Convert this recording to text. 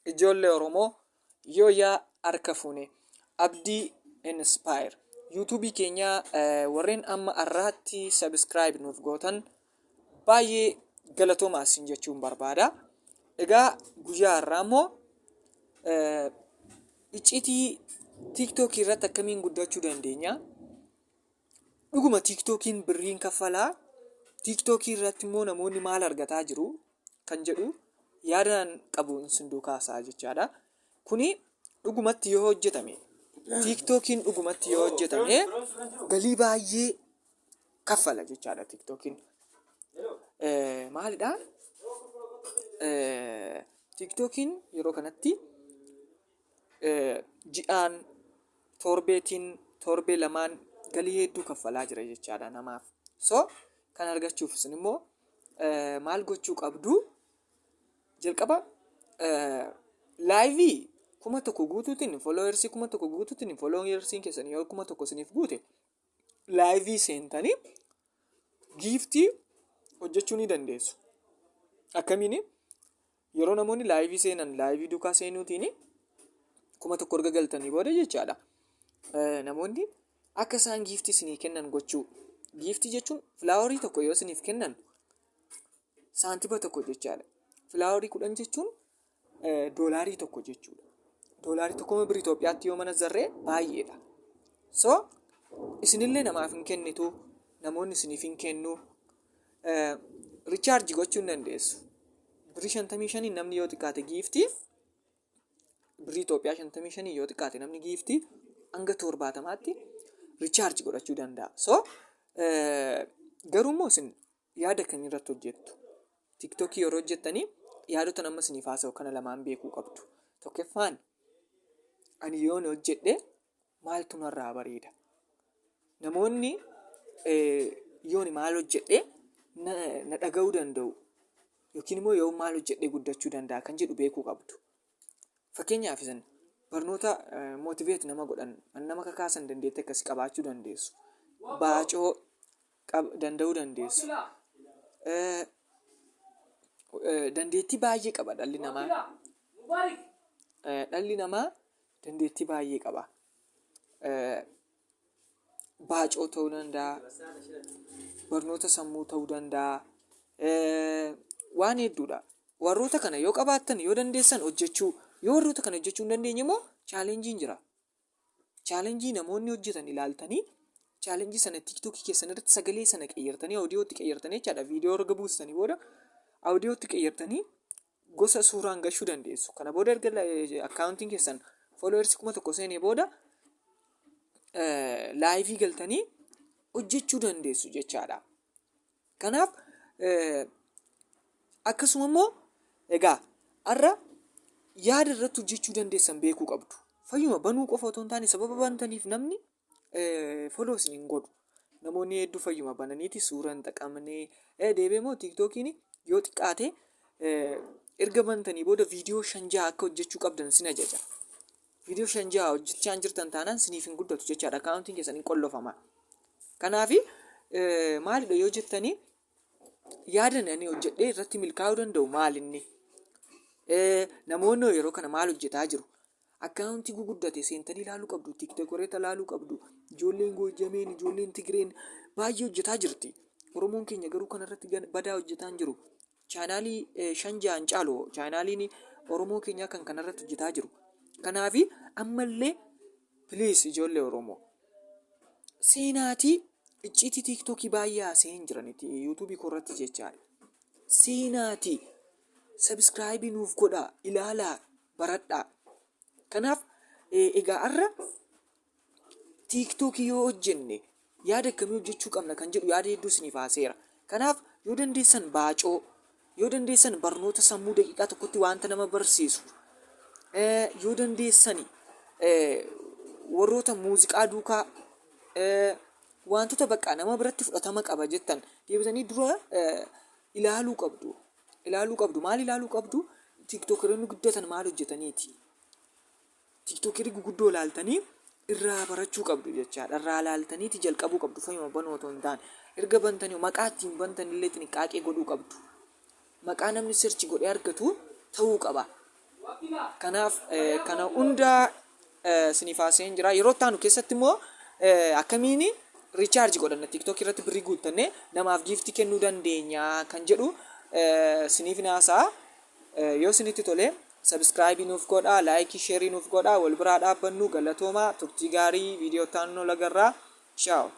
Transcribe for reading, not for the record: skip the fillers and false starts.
ijoollee Oromoo Yooyaa harka fuune Abdii Inspire yuutuubii keenya warreen amma irratti subscribe nuuf gootan baay'ee galatoomaa isin jechuun barbaada. Egaa guyyaa har'aa immoo icciitii tiiktookii irratti akkamiin guddachuu dandeenya? Dhuguma tiiktookiin birriin kaffalaa? Tiiktookii irratti immoo namoonni maal argataa jiru kan jedhu yaadaan qabuun isin duukaasaa jechaadha. Kuni dhugumatti yoo hojjetame tiiktookiin dhugumatti yoo hojjetame galii baay'ee kaffala jechaadha tiiktookiin. Maalidhaa? Tiiktookiin yeroo kanatti ji'aan torbeetiin torbee lamaan galii hedduu kaffalaa jira jechaadha namaaf. So kan argachuuf isin immoo maal gochuu qabdu? Jalqaba laayivii 1,000 guutuutiin foloowersii 1,000 guutuutiin foloowersiin keessan yoo 1,000 isiniif guute laayivii seentanii giiftii hojjechuu ni dandeessu. Akkamiin? Yeroo namoonni laayivii seenan laayivii duukaa seenuutiin 1,000 erga galtanii booda jechaadha. Namoonni akka isaan giiftii isinii kennan gochuu. Giiftii jechuun filaaworii tokko yoo isiniif kennan saantiba tokko jechaadha. Filaaworii 10 jechuun doolaarii tokko jechuudha. Doolaarii tokko birrii Itoophiyaatti yoo mana zarree baay'eedha. So isinillee namaaf hin kennitu, namoonni isiniif hin kennu. Richaarjii gochuu hin dandeessu. Birrii 55 namni yoo xiqqaate giiftii birrii Itoophiyaa 55 yoo xiqqaate namni giiftii hanga 70tti richaarjii godhachuu danda'a. So garuu immoo isin yaada kan irratti hojjettu. Tiiktookii yeroo hojjettanii yaadota nama isiniif haasa'u kana lamaan beekuu qabdu. Tokkoffaan ani yoon hojjedhe maaltu narraa bareeda? Namoonni yoon maal hojjedhe na dhaga'uu danda'u yookiin immoo yoo maal hojjedhe guddachuu danda'a kan jedhu beekuu qabdu. Fakkeenyaaf isin barnoota mootiveet nama godhan nama kakaasan dandeettii akkasii qabaachuu dandeessu. Baacoo danda'uu dandeessu. Dandeettii baay'ee qaba dhalli namaa. Dhalli namaa dandeettii baay'ee qaba. Baacoo ta'uu danda'a. Barnoota sammuu ta'uu danda'a. Waan hedduudha. Warroota kana yoo qabaattan yoo dandeessan hojjechuu, yoo warroota kana hojjechuu hin dandeenye immoo chaalenjiin jira. Chaalenjii namoonni hojjetan ilaaltanii chaalenjii sana tiiktookii keessan irratti sagalee sana qeyyartanii audiyootti qeyyartanii jechaadha. Viidiyoo erga buustanii booda audiyootti qeyyartanii gosa suuraan gashuu dandeessu. Kana booda erga akkaawuntiin keessan foloowersii 1,000 seenee booda laayivii galtanii hojjechuu dandeessu jechaadha. Kanaaf akkasuma immoo egaa har'a yaada irratti hojjechuu dandeessan beekuu qabdu. Fayyuma banuu qofa otoo hin taane sababa bantaniif namni foloo isin hin godhu. Namoonni hedduu fayyuma bananiiti suura hin xaqamnee deebee immoo tiiktookiin yoo xiqqaate erga bantanii booda viidiyoo 5-6 akka hojjechuu qabdan isin ajaja. Viidiyoo 5-6 hojjechaa hin jirtan taanaan isiniif hin guddatu jechaadha. Akkaawuntiin keessan hin qollofama. Kanaaf maalidha yoo jettanii yaada ani hojjedhee irratti milkaa'uu danda'u maalinni? Namoonni yeroo kana maal hojjetaa jiru? Akkaawuntii guguddate seentanii ilaaluu qabdu. Tiiktookeroota ilaaluu qabdu. Ijoolleen Goojameen, ijoolleen Tigreen baay'ee hojjetaa jirti. Oromoon keenya garuu kanarratti badaa hojjetaa hin jiru. Chaanaalii 5-6 caalu chaanaaliin Oromoo keenyaa kan kanarratti hojjetaa jiru. Kanaaf ammallee piliis ijoollee Oromoo seenaatii icciitii tiiktookii baay'ee haasa'ee hin jiranitti yuutuubii koorratti jechaadha. Seenaatii sabskraayibii nuuf godhaa, ilaalaa, baradhaa. Kanaaf egaa har'a tiiktookii yoo hojjenne yaada akkamii hojjechuu qabna kan jedhu yaada hedduu isiniif haaseera. Kanaaf yoo dandeessan baacoo, yoo dandeessan barnoota sammuu daqiiqaa tokkotti wanta nama barsiisu, yoo dandeessan warroota muuziqaa duukaa wantoota bakka nama biratti fudhatama qaba jettan deebitanii dura ilaaluu qabdu. Maal ilaaluu qabdu? Tiiktookeroonni guddatan maal hojjetaniiti? Tiiktookerii guguddoo ilaaltanii irraa barachuu qabdu jechaadha. Irraa ilaaltaniiti jalqabuu qabdu fayyuma banuu otoo hin taane. Erga bantanii maqaa ittiin bantanillee xinqaaqee godhuu qabdu. Maqaa namni search godhee argatu ta'uu qaba. Kanaaf kana hundaa isiniif haasa'een jira. Yeroo itti aanu keessatti immoo akkamiin riichaarji godhanna TikTok irratti birrii guuttannee namaaf giiftii kennuu dandeenya kan jedhu isiniif haasa'a. Yoo isinitti tole sabskraayibii nuuf godhaa, laayikii, sheerii nuuf godhaa, wal biraa dhaabbannu. Galatoomaa, turtii gaarii, viidiyoo itti aanu lagarraa. Ciao.